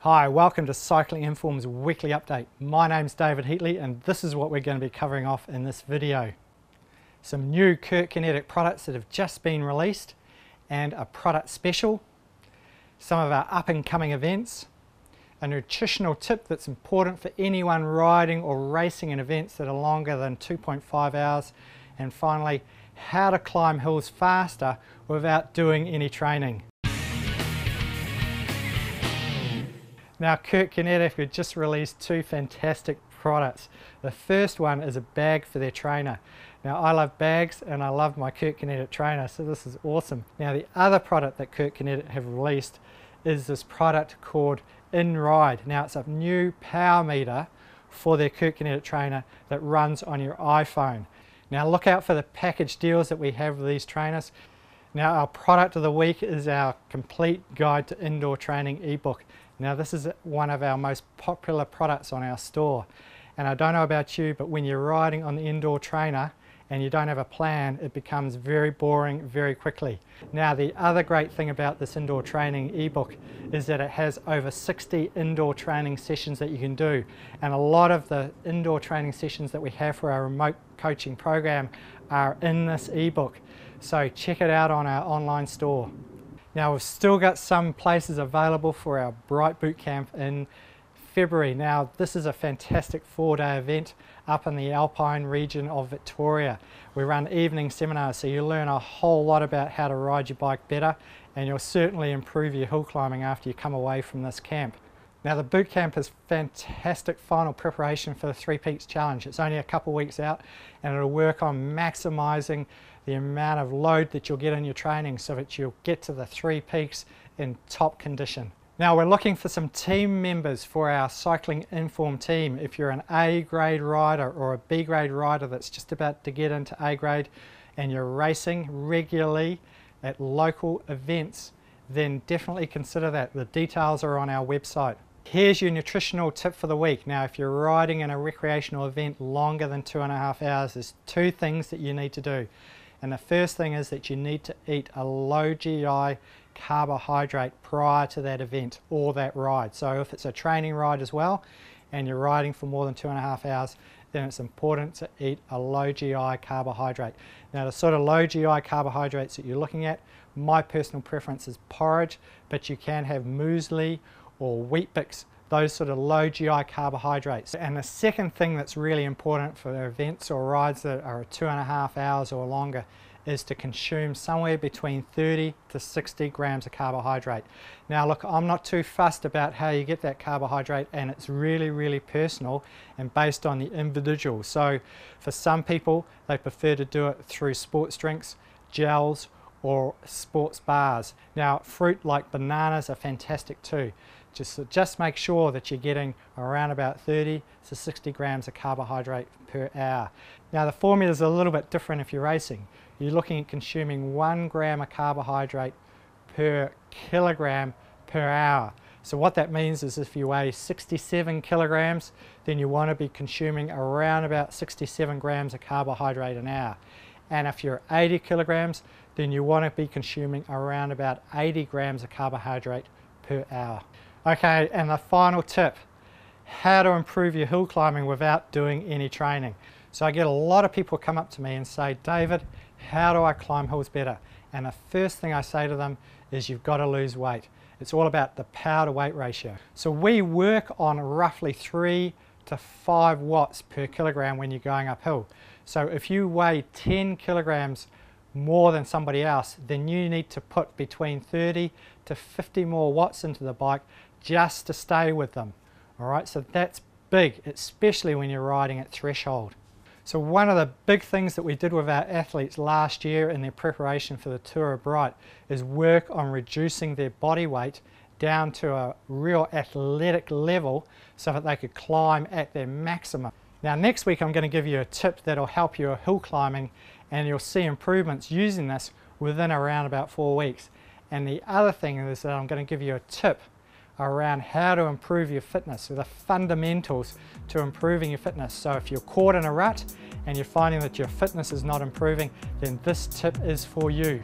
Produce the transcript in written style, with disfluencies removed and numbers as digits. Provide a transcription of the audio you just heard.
Hi, welcome to Cycling Inform's weekly update. My name's David Heatley and this is what we're going to be covering off in this video. Some new Kurt Kinetic products that have just been released and a product special, some of our up and coming events, a nutritional tip that's important for anyone riding or racing in events that are longer than 2.5 hours, and finally, how to climb hills faster without doing any training. Now, Kurt Kinetic have just released two fantastic products. The first one is a bag for their trainer. Now, I love bags and I love my Kurt Kinetic trainer, so this is awesome. Now, the other product that Kurt Kinetic have released is this product called InRide. Now, it's a new power meter for their Kurt Kinetic trainer that runs on your iPhone. Now, look out for the package deals that we have with these trainers. Now, our product of the week is our complete guide to indoor training ebook. Now, this is one of our most popular products on our store, and I don't know about you, but when you're riding on the indoor trainer and you don't have a plan, it becomes very boring very quickly. Now, the other great thing about this indoor training ebook is that it has over 60 indoor training sessions that you can do, and a lot of the indoor training sessions that we have for our remote coaching program are in this ebook, so check it out on our online store. Now, we've still got some places available for our Feb Boot Camp in February. Now, this is a fantastic 4-day event up in the Alpine region of Victoria. We run evening seminars, so you learn a whole lot about how to ride your bike better, and you'll certainly improve your hill climbing after you come away from this camp. Now, the boot camp is fantastic final preparation for the 3 Peaks Challenge. It's only a couple weeks out and it'll work on maximising the amount of load that you'll get in your training so that you'll get to the 3 peaks in top condition. Now, we're looking for some team members for our Cycling Inform team. If you're an A grade rider or a B grade rider that's just about to get into A grade and you're racing regularly at local events, then definitely consider that. The details are on our website. Here's your nutritional tip for the week. Now, if you're riding in a recreational event longer than 2.5 hours, there's 2 things that you need to do. And the first thing is that you need to eat a low GI carbohydrate prior to that event or that ride. So if it's a training ride as well and you're riding for more than 2.5 hours, then it's important to eat a low GI carbohydrate. Now, the sort of low GI carbohydrates that you're looking at, my personal preference is porridge, but you can have muesli or wheat bix, those sort of low GI carbohydrates. And the second thing that's really important for events or rides that are 2.5 hours or longer is to consume somewhere between 30 to 60 grams of carbohydrate. Now, look, I'm not too fussed about how you get that carbohydrate, and it's really personal and based on the individual. So for some people, they prefer to do it through sports drinks, gels, or sports bars. Now, fruit like bananas are fantastic too. Just make sure that you're getting around about 30 to 60 grams of carbohydrate per hour. Now, the formula is a little bit different if you're racing. You're looking at consuming 1 gram of carbohydrate per kilogram per hour. So what that means is if you weigh 67 kilograms, then you want to be consuming around about 67 grams of carbohydrate an hour. And if you're 80 kilograms, then you want to be consuming around about 80 grams of carbohydrate per hour. Okay, and the final tip, how to improve your hill climbing without doing any training. So I get a lot of people come up to me and say, David, how do I climb hills better? And the first thing I say to them is you've got to lose weight. It's all about the power to weight ratio. So we work on roughly 3 to 5 watts per kilogram when you're going uphill. So if you weigh 10 kilograms more than somebody else, then you need to put between 30 to 50 more watts into the bike just to stay with them. All right, so that's big, especially when you're riding at threshold. So one of the big things that we did with our athletes last year in their preparation for the Tour of Bright is work on reducing their body weight down to a real athletic level so that they could climb at their maximum. Now, next week I'm going to give you a tip that'll help you hill climbing, and you'll see improvements using this within around about 4 weeks. And the other thing is that I'm going to give you a tip around how to improve your fitness, so the fundamentals to improving your fitness. So if you're caught in a rut and you're finding that your fitness is not improving, then this tip is for you.